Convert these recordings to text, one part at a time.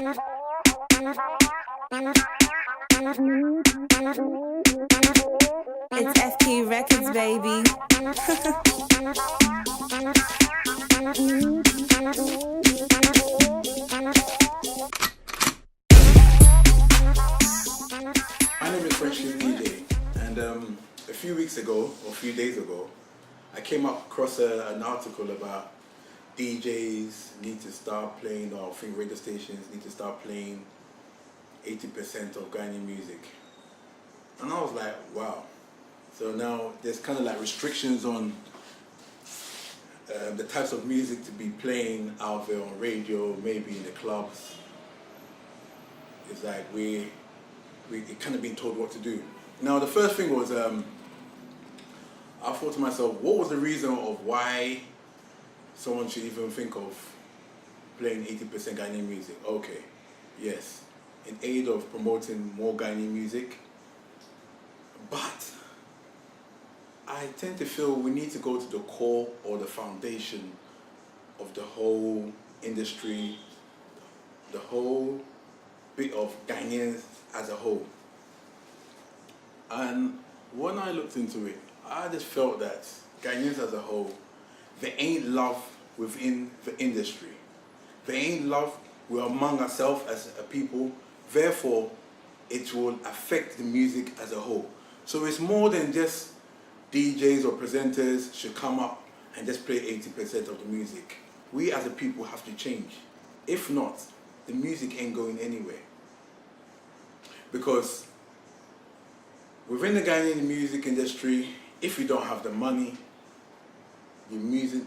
It's FP Records, baby. My name is FrenchKissDj, and a few weeks ago, or a few days ago, I came across an article about DJs need to start playing, or I think radio stations need to start playing 80% of Ghanaian music. And I was like, wow. So now there's kind of like restrictions on the types of music to be playing out there on radio, maybe in the clubs. It's like we kind of been told what to do. Now the first thing was, I thought to myself, what was the reason of why someone should even think of playing 80% Ghanaian music? Okay, yes, in aid of promoting more Ghanaian music, but I tend to feel we need to go to the core or the foundation of the whole industry, the whole bit of Ghanaians as a whole. And when I looked into it, I just felt that Ghanaians as a whole, there ain't love within the industry. There ain't love, we're among ourselves as a people, therefore it will affect the music as a whole. So it's more than just DJs or presenters should come up and just play 80% of the music. We as a people have to change. If not, the music ain't going anywhere. Because within the Ghanaian music industry, if you don't have the money, your music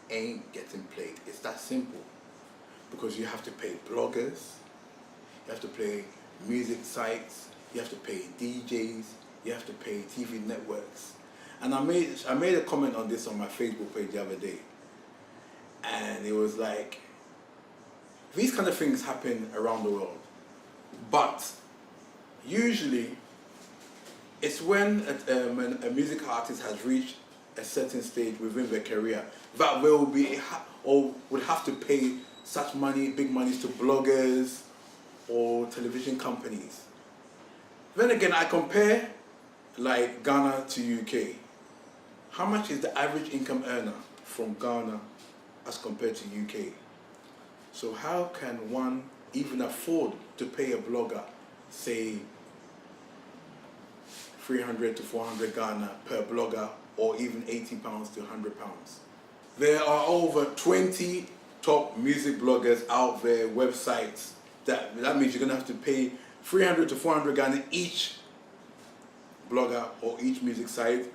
ain't getting played. It's that simple. Because you have to pay bloggers, you have to pay music sites, you have to pay DJs, you have to pay TV networks. And I made a comment on this on my Facebook page the other day. And it was like, these kind of things happen around the world. But usually, it's when a music artist has reached a certain stage within their career that will be or would have to pay such money, big monies to bloggers or television companies. Then again, I compare like Ghana to UK. How much is the average income earner from Ghana as compared to UK? So how can one even afford to pay a blogger, say, 300 to 400 Ghana per blogger, or even £80 to £100? There are over 20 top music bloggers out there, websites, that means you're going to have to pay 300 to 400 Ghana each blogger or each music site.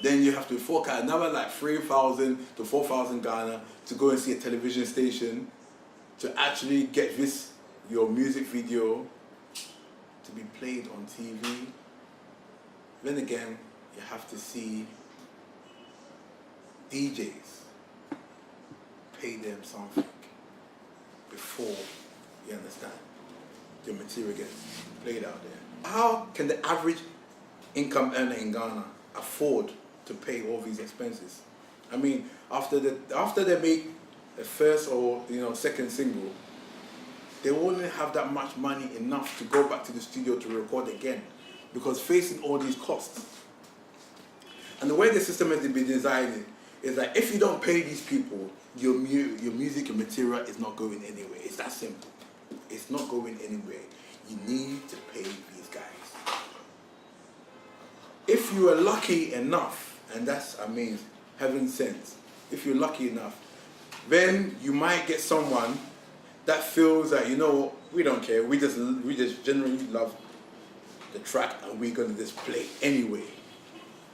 Then you have to fork out another like 3,000 to 4,000 Ghana to go and see a television station to actually get your music video to be played on TV. Then again, you have to see DJs, pay them something before, you understand, your material gets played out there. How can the average income earner in Ghana afford to pay all these expenses? I mean, after they make a first or second single, they won't have that much money enough to go back to the studio to record again, because facing all these costs. And the way the system has been designed is that if you don't pay these people, your music and material is not going anywhere. It's that simple. It's not going anywhere. You need to pay these guys. If you are lucky enough, and that's, heaven sent, if you're lucky enough, then you might get someone that feels that, we don't care, we just generally love the track and we're going to just play anyway.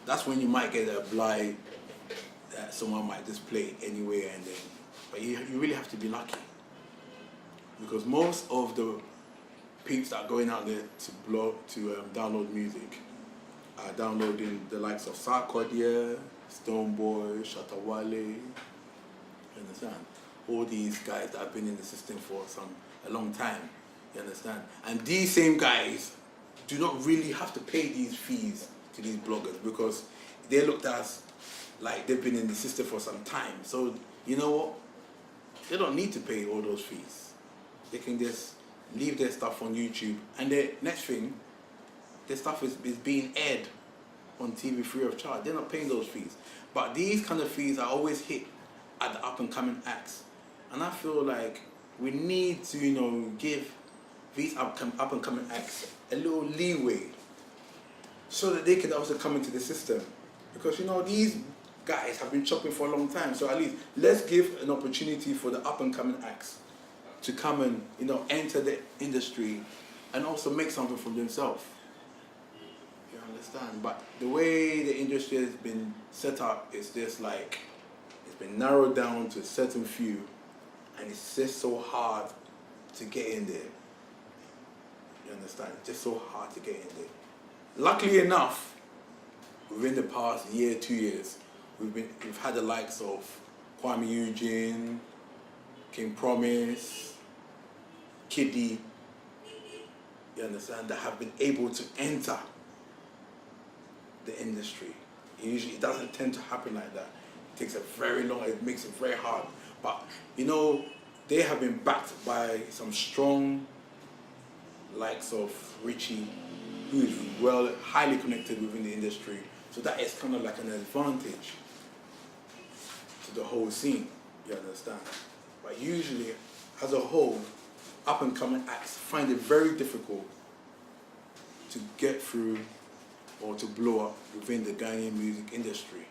That's when you might get a blind that someone might just play anyway, and then, but you really have to be lucky, because most of the peeps that are going out there to download music are downloading the likes of Sarkodie, Stoneboy, Shatawale, you understand? All these guys that have been in the system for a long time, you understand? And these same guys do not really have to pay these fees to these bloggers, because they're looked at as like they've been in the system for some time. So, you know what? They don't need to pay all those fees. they can just leave their stuff on YouTube, and the next thing, their stuff is being aired on TV free of charge. They're not paying those fees. But these kind of fees are always hit at the up and coming acts. And I feel like we need to, you know, give these up and coming acts a little leeway so that they can also come into the system. Because, you know, these guys have been chopping for a long time. So at least let's give an opportunity for the up and coming acts to come and, you know, enter the industry and also make something for themselves. You understand? But the way the industry has been set up is just like, it's been narrowed down to a certain few, and it's just so hard to get in there. You understand? It's just so hard to get in there. Luckily enough, within the past year, 2 years, we've had the likes of Kwame Eugene, King Promise, Kiddy, you understand, that have been able to enter the industry. It doesn't tend to happen like that. It takes a very long, it makes it very hard. But, you know, they have been backed by some strong likes of Richie, who is highly connected within the industry. So that is kind of like an advantage to the whole scene, you understand? But usually, as a whole, up and coming acts find it very difficult to get through or to blow up within the Ghanaian music industry.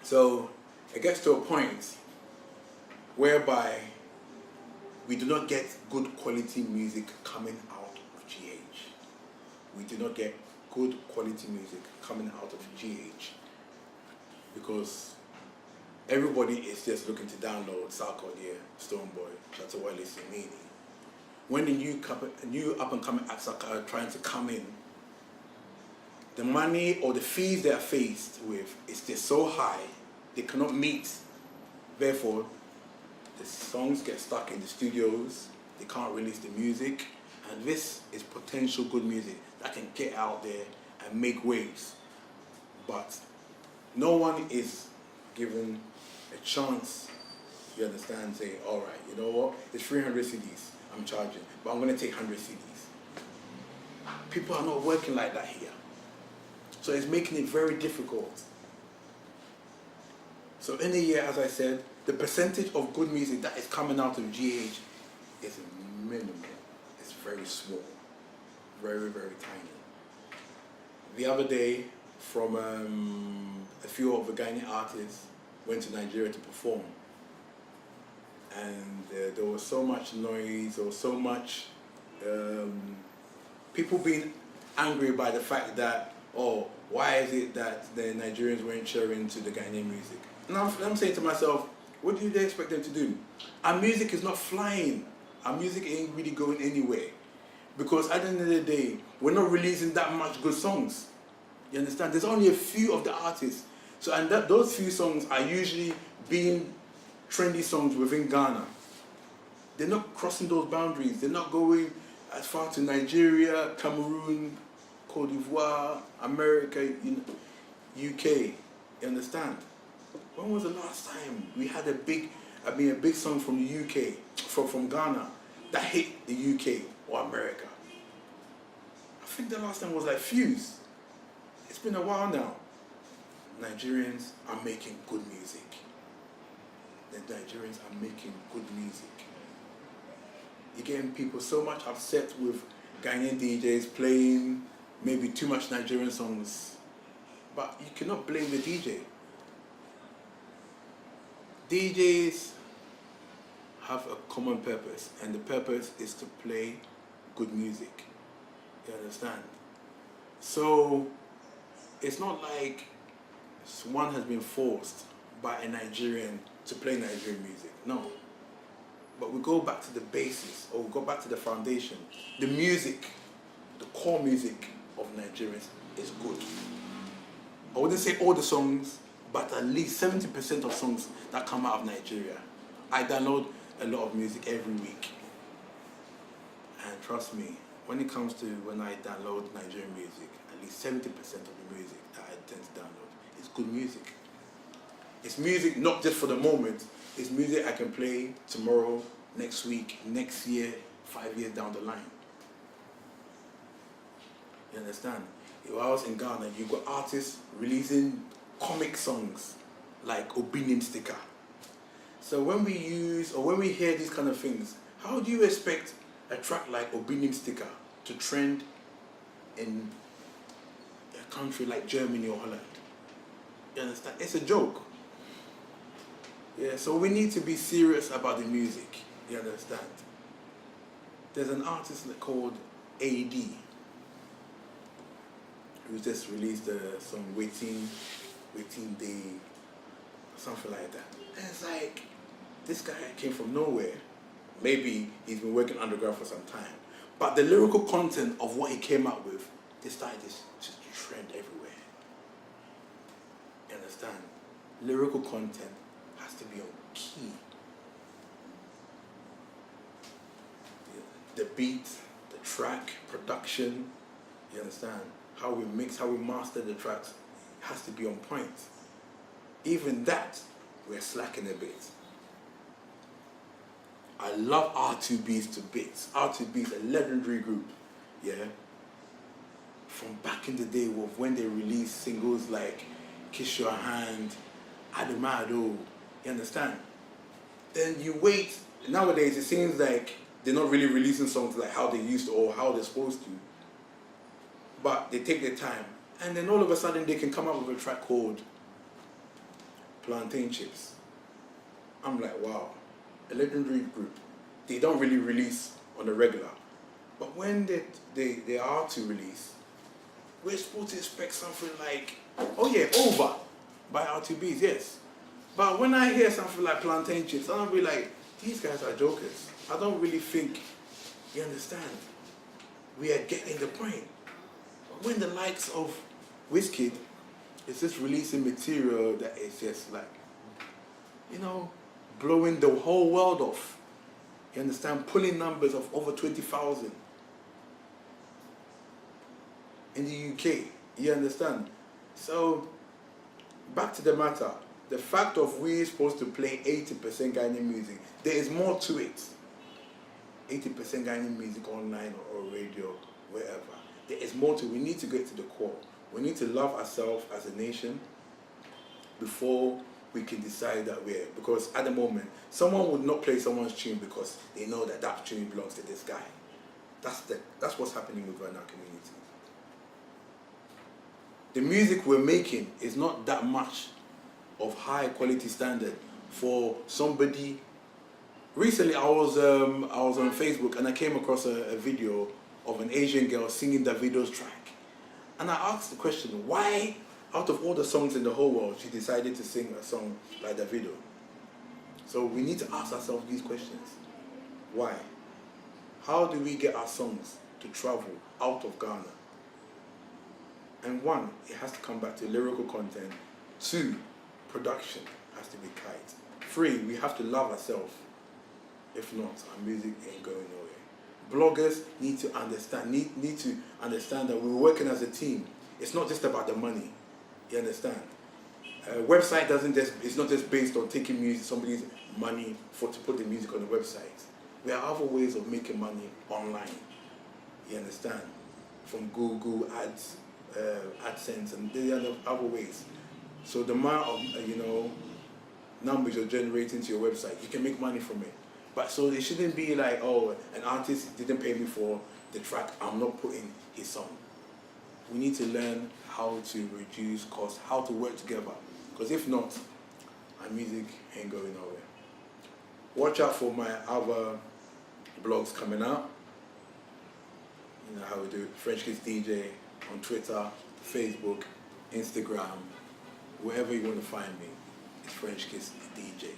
So it gets to a point whereby we do not get good quality music coming out of GH. We do not get good quality music coming out of GH because everybody is just looking to download Sarkodie, Stonebwoy, Shatawale, Simini. When the new up and coming acts are trying to come in, the money or the fees they are faced with is just so high, they cannot meet. Therefore, the songs get stuck in the studios, they can't release the music, and this is potential good music that can get out there and make waves. But no one is given a chance, you understand, saying, all right, you know what, it's 300 CDs I'm charging, but I'm going to take 100 CDs. People are not working like that here. So it's making it very difficult. So in a year, as I said, the percentage of good music that is coming out of GH is minimal. It's very small. Very, very tiny. The other day, from a few of the Ghanaian artists went to Nigeria to perform. And there was so much noise, or so much people being angry by the fact that, oh, why is it that the Nigerians weren't sharing to the Ghanaian music? And I'm saying to myself, what do they expect them to do? Our music is not flying. Our music ain't really going anywhere. Because at the end of the day, we're not releasing that much good songs. You understand? There's only a few of the artists. So, and those few songs are usually being trendy songs within Ghana. They're not crossing those boundaries. They're not going as far to Nigeria, Cameroon, Cote d'Ivoire, America, UK. You understand? When was the last time we had a big song from the UK, from Ghana, that hit the UK or America? I think the last time was like Fuse. It's been a while now. Nigerians are making good music. The Nigerians are making good music. You're getting people so much upset with Ghanaian DJs playing maybe too much Nigerian songs. But you cannot blame the DJ. DJs have a common purpose, and the purpose is to play good music. You understand? So it's not like one has been forced by a Nigerian to play Nigerian music. No. But we go back to the basis, or we go back to the foundation. The music, the core music of Nigerians is good. I wouldn't say all the songs, but at least 70% of songs that come out of Nigeria. I download a lot of music every week. And trust me, when it comes to when I download Nigerian music, at least 70% of the music that I tend to download is good music. It's music not just for the moment, it's music I can play tomorrow, next week, next year, 5 years down the line. You understand? If I was in Ghana, you got artists releasing comic songs like Obinium Sticker. So when we use or when we hear these kind of things, how do you expect a track like Obinium Sticker to trend in a country like Germany or Holland? You understand? It's a joke. Yeah, so we need to be serious about the music. You understand? There's an artist called AD who just released a song Waiting Day, something like that. And it's like, this guy came from nowhere. Maybe he's been working underground for some time. But the lyrical content of what he came up with, they started this just trend everywhere. You understand? Lyrical content has to be on key. The beat, the track, production, you understand? How we mix, how we master the tracks has to be on point. Even that, we're slacking a bit. I love R2Bs to bits. R2Bs, a legendary group, yeah? From back in the day of when they released singles like Kiss Your Hand, Adamado, you understand? Then you wait, nowadays it seems like they're not really releasing songs like how they used to or how they're supposed to. But they take their time. And then all of a sudden they can come up with a track called Plantain Chips. I'm like, wow, a legendary group. They don't really release on the regular. But when they are to release, we're supposed to expect something like, oh yeah, Over by R2Bs, yes. But when I hear something like Plantain Chips, I'll be like, these guys are jokers. I don't really think, you understand, we are getting the point. When the likes of Wizkid is just releasing material that is just like, you know, blowing the whole world off. You understand? Pulling numbers of over 20,000 in the UK. You understand? So, back to the matter. The fact of we're supposed to play 80% Ghanaian music, there is more to it. 80% Ghanaian music online or radio, wherever. There is more to it. We need to get to the core. We need to love ourselves as a nation before we can decide that we're, because at the moment, someone would not play someone's tune because they know that that tune belongs to this guy. That's what's happening within our community. The music we're making is not that much of high quality standard for somebody. Recently, I was on Facebook and I came across a video of an Asian girl singing Davido's track, and I asked the question, why, out of all the songs in the whole world, she decided to sing a song like Davido? So we need to ask ourselves these questions. Why? How do we get our songs to travel out of Ghana? And one, it has to come back to lyrical content. Two, production has to be tight. Three, we have to love ourselves. If not, our music ain't going nowhere. Bloggers need to understand that we're working as a team. It's not just about the money. You understand? A website it's not just based on taking music, somebody's money to put the music on the website. There are other ways of making money online. You understand? From Google Ads, AdSense, and there are other ways. So the amount of numbers you're generating to your website, you can make money from it. But so it shouldn't be like, oh, an artist didn't pay me for the track, I'm not putting his song. We need to learn how to reduce costs, how to work together. Because if not, our music ain't going nowhere. Watch out for my other blogs coming out. You know how we do it. FrenchKissDj on Twitter, Facebook, Instagram, wherever you want to find me, it's FrenchKissDj.